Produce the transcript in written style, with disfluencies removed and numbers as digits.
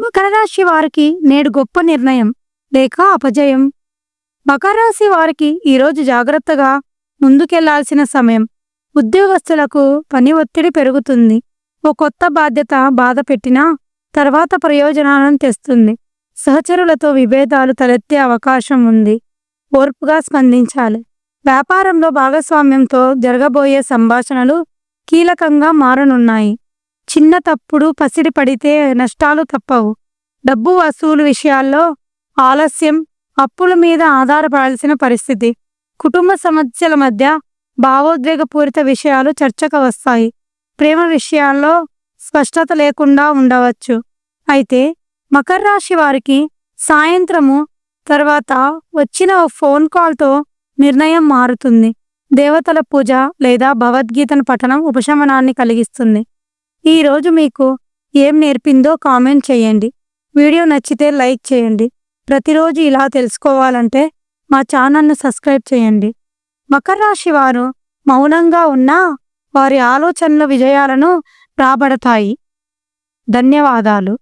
మకర రాశి వారికి నేడు గొప్ప నిర్ణయం లేక అపజయం. మకర రాశి వారికి ఈరోజు జాగ్రత్తగా ముందుకెళ్లాల్సిన సమయం. ఉద్యోగస్తులకు పని ఒత్తిడి పెరుగుతుంది. ఓ కొత్త బాధ్యత బాధ పెట్టినా తర్వాత ప్రయోజనాలను తెస్తుంది. సహచరులతో విభేదాలు తలెత్తే అవకాశం ఉంది. ఓర్పుగా స్పందించాలి. వ్యాపారంలో భాగస్వామ్యంతో జరగబోయే సంభాషణలు కీలకంగా మారనున్నాయి. చిన్న తప్పుడు పసిడి పడితే నష్టాలు తప్పవు. డబ్బు వసూలు విషయాల్లో ఆలస్యం, అప్పుల మీద ఆధారపడాల్సిన పరిస్థితి. కుటుంబ సమస్యల మధ్య భావోద్వేగపూరిత విషయాలు చర్చకు వస్తాయి. ప్రేమ విషయాల్లో స్పష్టత లేకుండా ఉండవచ్చు. అయితే మకర రాశి వారికి సాయంత్రము తర్వాత వచ్చిన ఓ ఫోన్ కాల్తో నిర్ణయం మారుతుంది. దేవతల పూజ లేదా భగవద్గీతను పఠనం ఉపశమనాన్ని కలిగిస్తుంది. ఈరోజు మీకు ఏం నేర్పిందో కామెంట్ చేయండి. వీడియో నచ్చితే లైక్ చేయండి. ప్రతిరోజు ఇలా తెలుసుకోవాలంటే మా ఛానల్ను సబ్స్క్రైబ్ చేయండి. మకర రాశి వారు మౌనంగా ఉన్నా వారి ఆలోచనల విజయాలను రాబడతాయి. ధన్యవాదాలు.